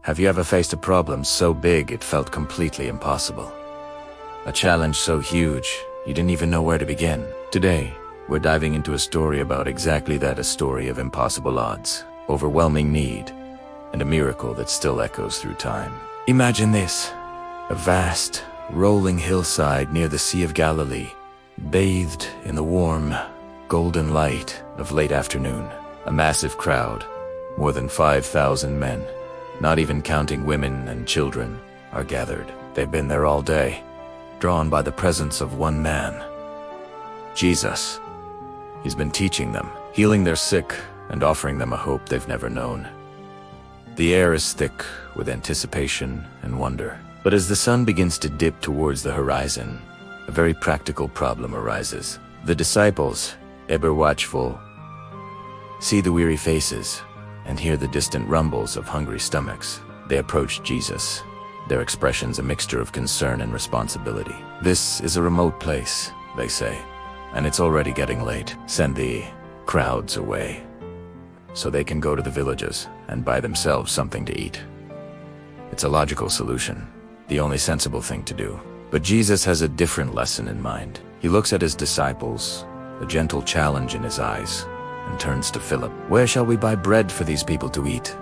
Have you ever faced a problem so big it felt completely impossible? A challenge so huge, you didn't even know where to begin? Today, we're diving into a story about exactly that, a story of impossible odds, overwhelming need, and a miracle that still echoes through time. Imagine this: a vast, rolling hillside near the Sea of Galilee, bathed in the warm, golden light of late afternoon. A massive crowd, more than 5,000 men, not even counting women and children, are gathered. They've been there all day, drawn by the presence of one man, Jesus. He's been teaching them, healing their sick, and offering them a hope they've never known. The air is thick with anticipation and wonder. But as the sun begins to dip towards the horizon, a very practical problem arises. The disciples, ever watchful, see the weary faces and hear the distant rumbles of hungry stomachs. They approach Jesus, their expressions a mixture of concern and responsibility. "This is a remote place," they say, "and it's already getting late. Send the crowds away so they can go to the villages and buy themselves something to eat." It's a logical solution, the only sensible thing to do. But Jesus has a different lesson in mind. He looks at his disciples, a gentle challenge in his eyes, and turns to Philip. "Where shall we buy bread for these people to eat?"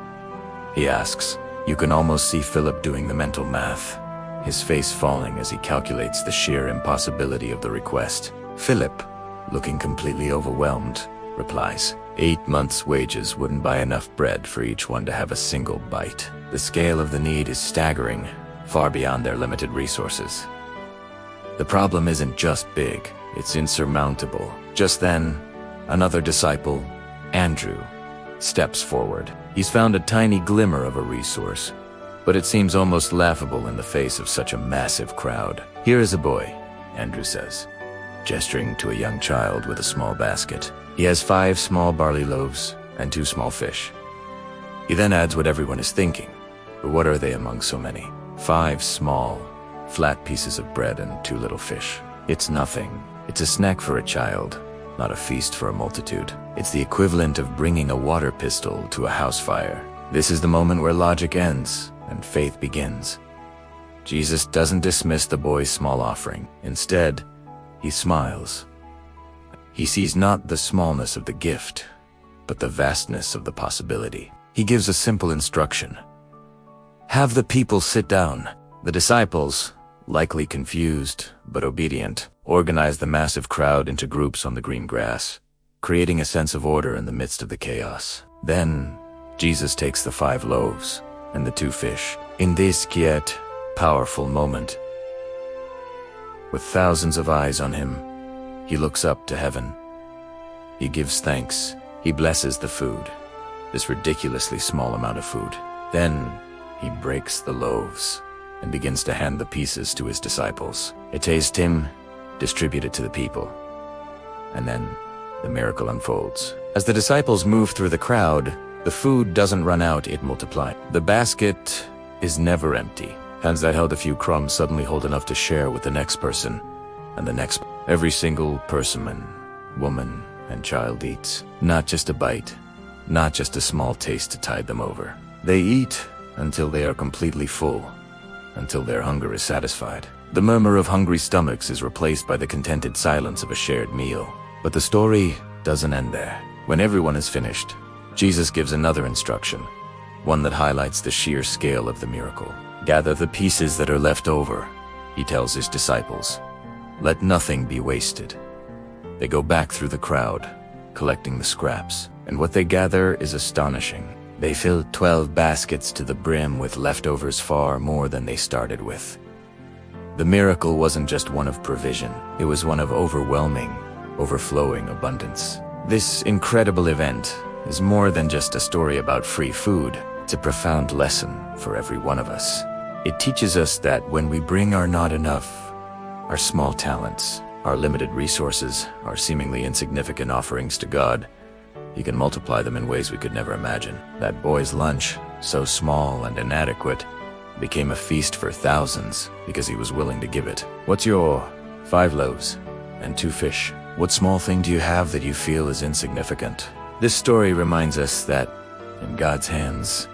he asks. You can almost see Philip doing the mental math, his face falling as he calculates the sheer impossibility of the request. Philip, looking completely overwhelmed, replies, 8 months' wages wouldn't buy enough bread for each one to have a single bite. The scale of the need is staggering, far beyond their limited resources. The problem isn't just big, it's insurmountable. Just then, another disciple, Andrew, steps forward. He's found a tiny glimmer of a resource, but it seems almost laughable in the face of such a massive crowd. "Here is a boy," Andrew says, gesturing to a young child with a small basket. "He has 5 small barley loaves and 2 small fish." He then adds what everyone is thinking, but what are they among so many? 5 small, flat pieces of bread and 2 little fish. It's nothing. It's a snack for a child, not a feast for a multitude. It's the equivalent of bringing a water pistol to a house fire. This is the moment where logic ends and faith begins. Jesus doesn't dismiss the boy's small offering. Instead, he smiles. He sees not the smallness of the gift, but the vastness of the possibility. He gives a simple instruction: "Have the people sit down." The disciples, likely confused but obedient, organize the massive crowd into groups on the green grass, creating a sense of order in the midst of the chaos. Then, Jesus takes the 5 loaves and the 2 fish. In this quiet, powerful moment, with thousands of eyes on him, he looks up to heaven. He gives thanks. He blesses the food, this ridiculously small amount of food. Then, he breaks the loaves and begins to hand the pieces to his disciples. A taste him, distribute it to the people. And then, the miracle unfolds. As the disciples move through the crowd, the food doesn't run out, it multiplies. The basket is never empty. Hands that held a few crumbs suddenly hold enough to share with the next person, and the next. Every single person, woman, and child eats. Not just a bite, not just a small taste to tide them over. They eat until they are completely full, until their hunger is satisfied. The murmur of hungry stomachs is replaced by the contented silence of a shared meal. But the story doesn't end there. When everyone is finished, Jesus gives another instruction, one that highlights the sheer scale of the miracle. "Gather the pieces that are left over," he tells his disciples. "Let nothing be wasted." They go back through the crowd, collecting the scraps, and what they gather is astonishing. They filled 12 baskets to the brim with leftovers far more than they started with. The miracle wasn't just one of provision, it was one of overwhelming, overflowing abundance. This incredible event is more than just a story about free food. It's a profound lesson for every one of us. It teaches us that when we bring our not enough, our small talents, our limited resources, our seemingly insignificant offerings to God, He can multiply them in ways we could never imagine. That boy's lunch, so small and inadequate, became a feast for thousands because he was willing to give it. What's your 5 loaves and 2 fish? What small thing do you have that you feel is insignificant? This story reminds us that in God's hands,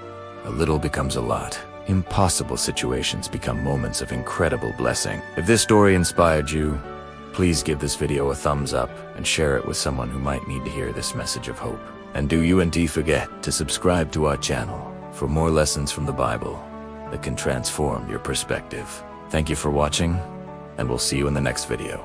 a little becomes a lot. Impossible situations become moments of incredible blessing. If this story inspired you, please give this video a thumbs up and share it with someone who might need to hear this message of hope. And do you indeed forget to subscribe to our channel for more lessons from the Bible that can transform your perspective. Thank you for watching, and we'll see you in the next video.